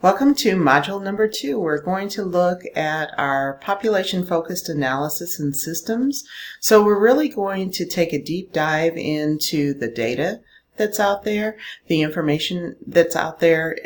Welcome to module number 2. We're going to look at our population-focused analysis and systems. So we're really going to take a deep dive into the data that's out there, the information that's out there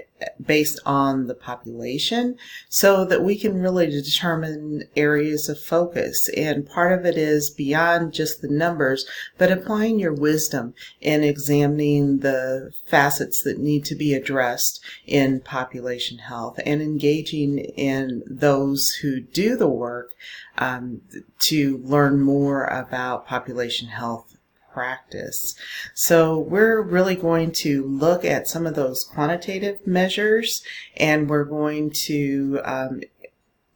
based on the population, so that we can really determine areas of focus. And part of it is beyond just the numbers, but applying your wisdom in examining the facets that need to be addressed in population health and engaging in those who do the work to learn more about population health practice. So we're really going to look at some of those quantitative measures, and we're going to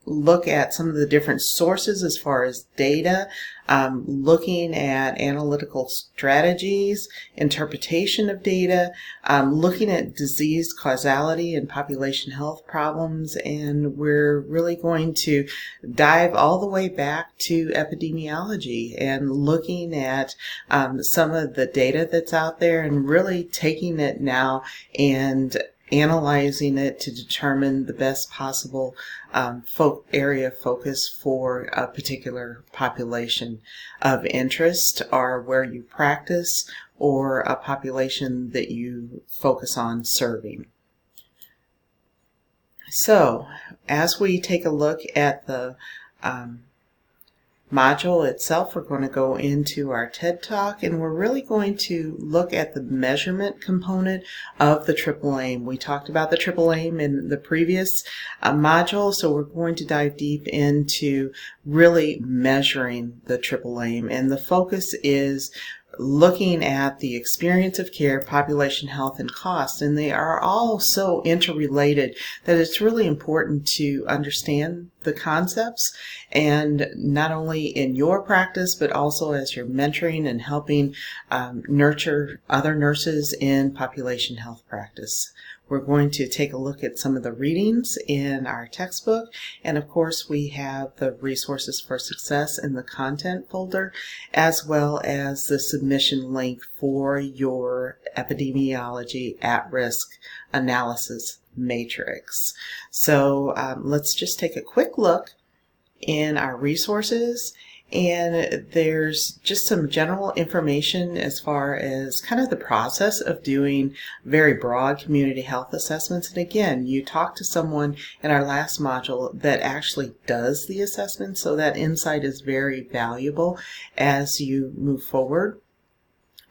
look at some of the different sources as far as data, looking at analytical strategies, interpretation of data, looking at disease causality and population health problems, and we're really going to dive all the way back to epidemiology and looking at some of the data that's out there and really taking it now and analyzing it to determine the best possible area of focus for a particular population of interest, or where you practice, or a population that you focus on serving. So, as we take a look at the module itself, we're going to go into our TED Talk, and we're really going to look at the measurement component of the triple aim. We talked about the triple aim in the previous module, so we're going to dive deep into really measuring the triple aim, and the focus is looking at the experience of care, population health, and cost, and they are all so interrelated that it's really important to understand the concepts, and not only in your practice but also as you're mentoring and helping nurture other nurses in population health practice. We're going to take a look at some of the readings in our textbook, and of course we have the resources for success in the content folder, as well as the submission link for your epidemiology at-risk analysis matrix. So let's just take a quick look in our resources, and there's just some general information as far as kind of the process of doing very broad community health assessments. And again, you talk to someone in our last module that actually does the assessment, so that insight is very valuable as you move forward.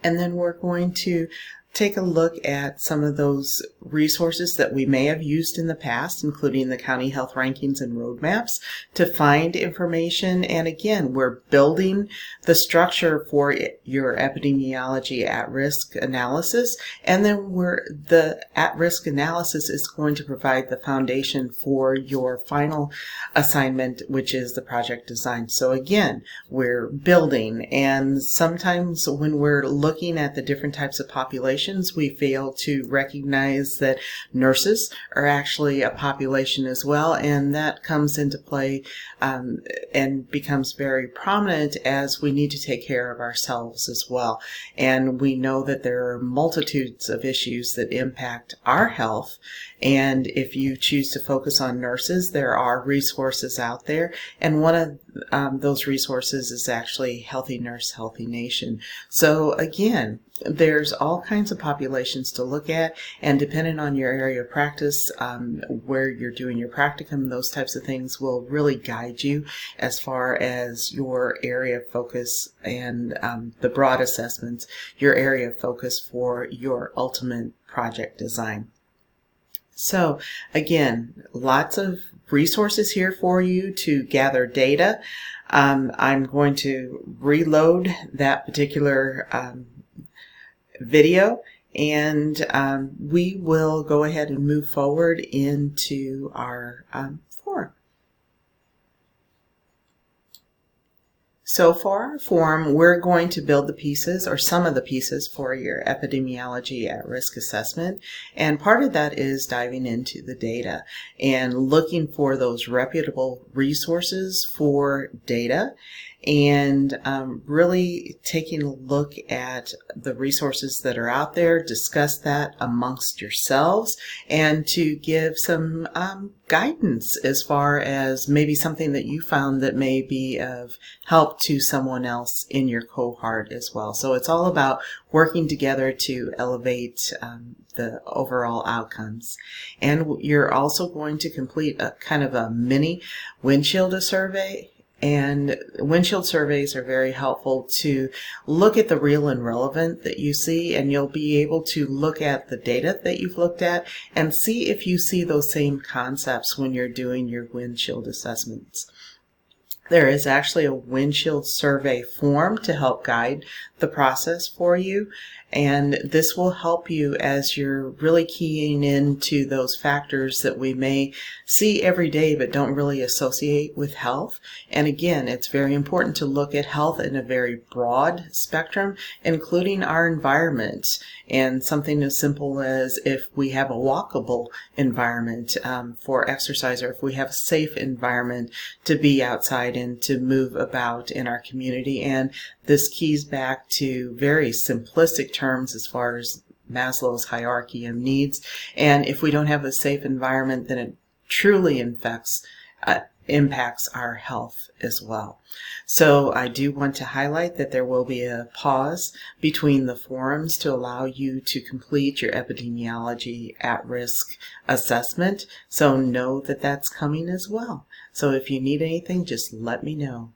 And then we're going to take a look at some of those resources that we may have used in the past, including the county health rankings and roadmaps, to find information. And again, we're building the structure for your epidemiology at-risk analysis, and then the at-risk analysis is going to provide the foundation for your final assignment, which is the project design. So again, we're building, and sometimes when we're looking at the different types of populations, we fail to recognize that nurses are actually a population as well, and that comes into play and becomes very prominent as we need to take care of ourselves as well. And we know that there are multitudes of issues that impact our health, and if you choose to focus on nurses, there are resources out there, and one of those resources is actually Healthy Nurse, Healthy Nation. So again, there's all kinds of populations to look at, and depending on your area of practice, where you're doing your practicum, those types of things will really guide you as far as your area of focus and the broad assessments, your area of focus for your ultimate project design. So again, lots of resources here for you to gather data. I'm going to reload that particular video, and we will go ahead and move forward into our forum. So for our forum, we're going to build the pieces, or some of the pieces, for your epidemiology at-risk assessment. And part of that is diving into the data and looking for those reputable resources for data, and really taking a look at the resources that are out there, discuss that amongst yourselves, and to give some guidance as far as maybe something that you found that may be of help to someone else in your cohort as well. So it's all about working together to elevate the overall outcomes. And you're also going to complete a kind of a mini windshield survey. And windshield surveys are very helpful to look at the real and relevant that you see, and you'll be able to look at the data that you've looked at and see if you see those same concepts when you're doing your windshield assessments. There is actually a windshield survey form to help guide the process for you, and this will help you as you're really keying into those factors that we may see every day but don't really associate with health. And again, it's very important to look at health in a very broad spectrum, including our environment, and something as simple as if we have a walkable environment for exercise, or if we have a safe environment to be outside and to move about in our community. And this keys back to very simplistic terms as far as Maslow's hierarchy of needs. And if we don't have a safe environment, then it truly impacts our health as well. So I do want to highlight that there will be a pause between the forums to allow you to complete your epidemiology at-risk assessment. So know that that's coming as well. So if you need anything, just let me know.